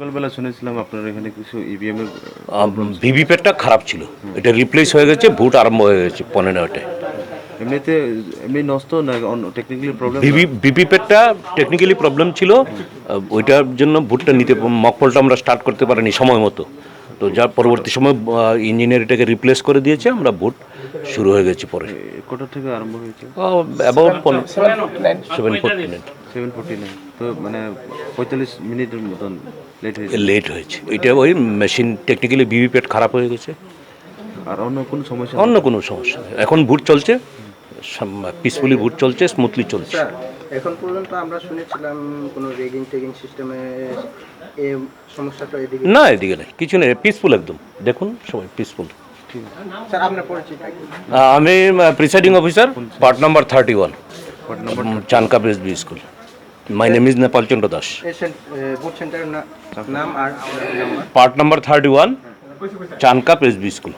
সকালবেলা শুনেছিলাম আপনার এখানে কিছু ইভিএম এর ভিভিপ্যাটটা খারাপ ছিল, এটা রিপ্লেস হয়ে গেছে, ভোট আরম্ভ হয়ে গেছে 15টায়। এমনিতে এমনি নষ্ট না টেকনিক্যালি প্রবলেম? ভিভিপ্যাটটা টেকনিক্যালি প্রবলেম ছিল, ওইটার জন্য ভোটটা মকপলটা আমরা স্টার্ট করতে পারিনি সময় মতো। তো যার পরবর্তী সময় ইঞ্জিনিয়ার এটাকে রিপ্লেস করে দিয়েছে, আমরা ভোট শুরু হয়ে গেছে পরে। কটা থেকে আরম্ভ হয়েছে? অ্যাবাউট 7:49। 7:49, তো মানে 45 মিনিটের মতন লেট হয়েছে। এটা ওই মেশিন টেকনিক্যালি ভিভিপ্যাট খারাপ হয়ে গেছে। আর অন্য কোনো সমস্যা? অন্য কোনো সমস্যা নেই, এখন ভোট চলছে, পিসফুলি ভোট চলছে, স্মুথলি চলছে। এখন পর্যন্ত আমরা শুনেছিলাম কোনো রেগিং টেগিং সিস্টেমে এই সমস্যাটা এদিকে না, এদিকে নেই, কিছু নেই, পিসফুল একদম। দেখুন সবাই পিসফুল। স্যার আপনার পরিচিত? আমি প্রিসাইডিং অফিসার, পার্ট নাম্বার 31, চানকা বেসবি school. My name is Nepal Chandra Das. Vote সেন্টারের নাম আর নাম্বার? পার্ট নাম্বার 31, চানকা বেসবি স্কুল।